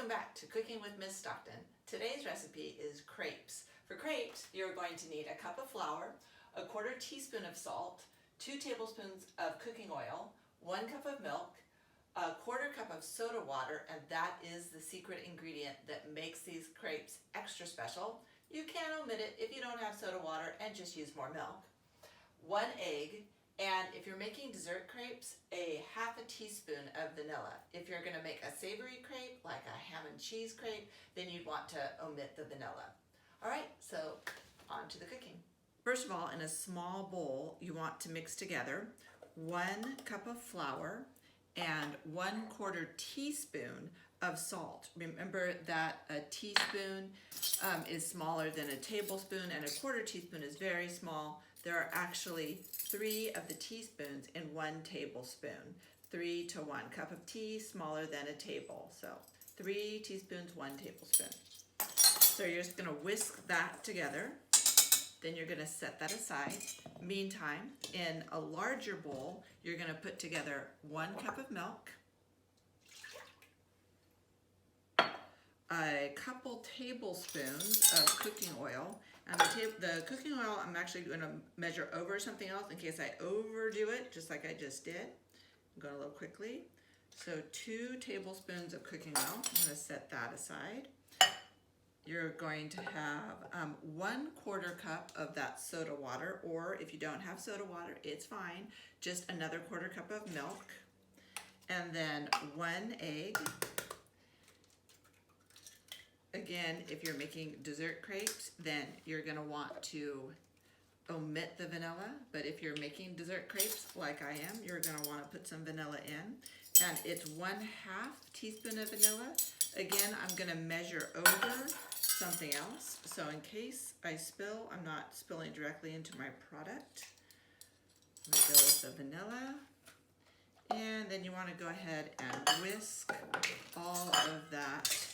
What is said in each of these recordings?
Welcome back to Cooking with Miss Stockton. Today's recipe is crepes. For crepes, you're going to need a cup of flour, a quarter teaspoon of salt, 2 tablespoons of cooking oil, 1 cup of milk, a quarter cup of soda water, and that is the secret ingredient that makes these crepes extra special. You can omit it if you don't have soda water and just use more milk. 1 egg, and if you're making dessert crepes, a half a teaspoon of vanilla. If you're going to make a savory crepe, like a ham and cheese crepe, then you'd want to omit the vanilla. All right, so on to the cooking. First of all, in a small bowl, you want to mix together 1 cup of flour and 1/4 teaspoon of salt. Remember that a teaspoon is smaller than a tablespoon, and a 1/4 teaspoon is very small. There are actually 3 of the teaspoons in 1 tablespoon. 3 to 1. Cup of tea, smaller than a table. So 3 teaspoons, 1 tablespoon. So you're just going to whisk that together. Then you're going to set that aside. Meantime, in a larger bowl, you're going to put together 1 cup of milk, a couple tablespoons of cooking oil, and the cooking oil I'm actually going to measure over something else in case I overdo it, just like I just did. I'm going a little quickly. So 2 tablespoons of cooking oil. I'm going to set that aside. You're going to have 1/4 cup of that soda water, or if you don't have soda water, it's fine. Just another 1/4 cup of milk, and then 1 egg. Again, if you're making dessert crepes, then you're going to want to omit the vanilla, but if you're making dessert crepes like I am, you're going to want to put some vanilla in, and it's 1/2 teaspoon of vanilla. Again, I'm going to measure over something else, so in case I spill, I'm not spilling directly into my product. I'm going to go with the vanilla, and then you want to go ahead and whisk all of that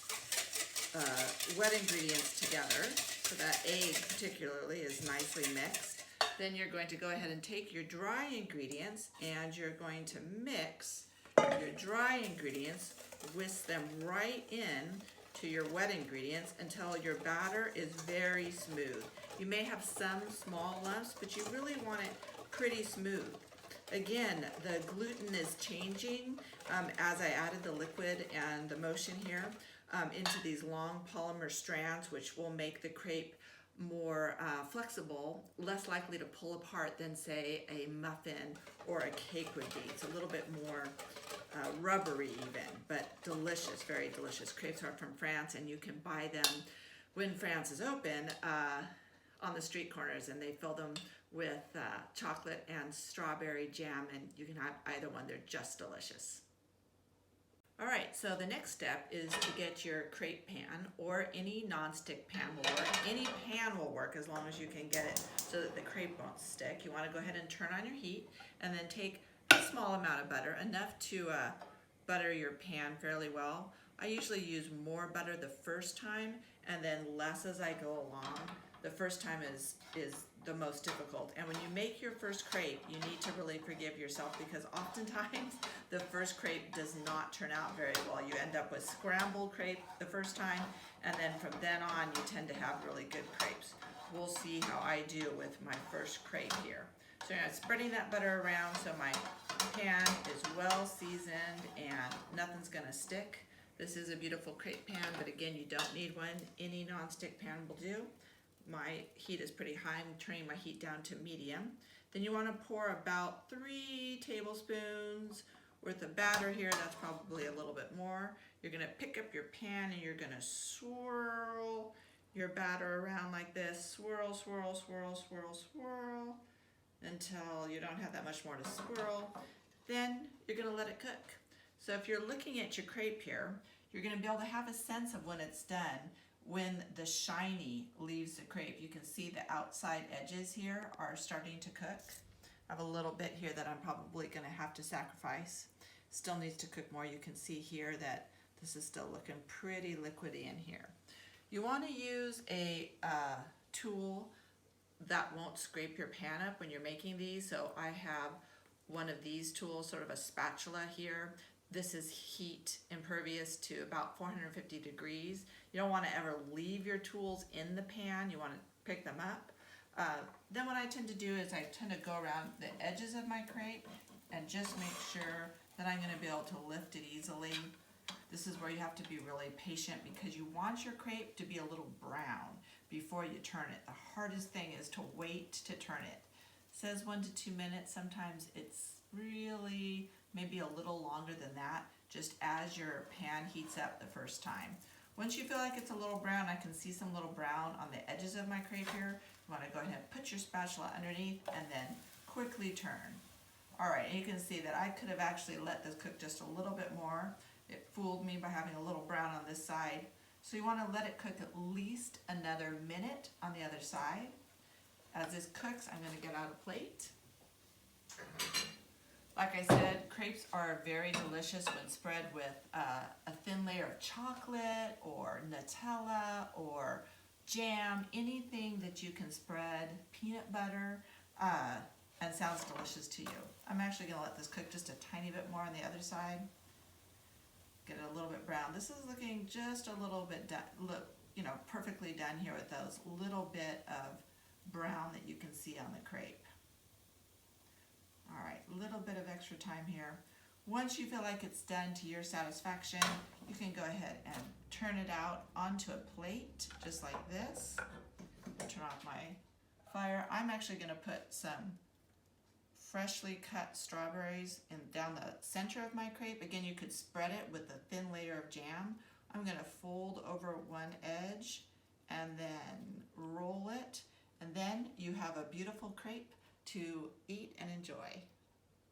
wet ingredients together, so that egg particularly is nicely mixed. Then you're going to go ahead and take your dry ingredients, and you're going to mix your dry ingredients, whisk them right in to your wet ingredients until your batter is very smooth. You may have some small lumps, but you really want it pretty smooth. Again, the gluten is changing as I added the liquid and the motion here into these long polymer strands, which will make the crepe more flexible, less likely to pull apart than, say, a muffin or a cake would be. It's a little bit more rubbery even, but delicious, very delicious. Crepes are from France, and you can buy them when France is open on the street corners, and they fill them with chocolate and strawberry jam, and you can have either one. They're just delicious. All right, so the next step is to get your crepe pan, or any nonstick pan will work. Any pan will work as long as you can get it so that the crepe won't stick. You want to go ahead and turn on your heat, and then take a small amount of butter, enough to butter your pan fairly well. I usually use more butter the first time and then less as I go along. The first time is the most difficult, and when you make your first crepe, you need to really forgive yourself, because oftentimes the first crepe does not turn out very well. You end up with scrambled crepe the first time, and then from then on you tend to have really good crepes. We'll see how I do with my first crepe here. So I'm spreading that butter around so my pan is well seasoned and nothing's gonna stick. This is a beautiful crepe pan, but again, you don't need one. Any nonstick pan will do. My heat is pretty high. I'm turning my heat down to medium. Then you want to pour about 3 tablespoons worth of batter here. That's probably a little bit more. You're going to pick up your pan and you're going to swirl your batter around like this. Swirl, swirl, swirl, swirl, swirl until you don't have that much more to swirl. Then you're going to let it cook. So if you're looking at your crepe here, you're going to be able to have a sense of when it's done. When the shiny leaves the crepe, you can see the outside edges here are starting to cook. I have a little bit here that I'm probably going to have to sacrifice. Still needs to cook more. You can see here that this is still looking pretty liquidy in here. You want to use a tool that won't scrape your pan up when you're making these. So I have one of these tools, sort of a spatula here. this is heat impervious to about 450 degrees. You don't want to ever leave your tools in the pan. You want to pick them up. Then what I tend to do is I tend to go around the edges of my crepe and just make sure that I'm going to be able to lift it easily. This is where you have to be really patient because you want your crepe to be a little brown before you turn it. The hardest thing is to wait to turn it. It says 1 to 2 minutes. Sometimes it's really maybe a little longer than that, just as your pan heats up the first time. Once you feel like it's a little brown, I can see some little brown on the edges of my crepe here. You want to go ahead and put your spatula underneath and then quickly turn. Alright, and you can see that I could have actually let this cook just a little bit more. It fooled me by having a little brown on this side. So you want to let it cook at least another minute on the other side. As this cooks, I'm going to get out a plate. Like I said, crepes are very delicious when spread with a thin layer of chocolate or Nutella or jam, anything that you can spread, peanut butter, and sounds delicious to you. I'm actually going to let this cook just a tiny bit more on the other side. Get it a little bit brown. This is looking just a little bit done, look, you know, perfectly done here with those little bit of brown that you can see on the crepe. Alright, a little bit of extra time here. Once you feel like it's done to your satisfaction, you can go ahead and turn it out onto a plate, just like this. Turn off my fire. I'm actually going to put some freshly cut strawberries down the center of my crepe. Again, you could spread it with a thin layer of jam. I'm going to fold over one edge and then roll it, and then you have a beautiful crepe to eat and enjoy.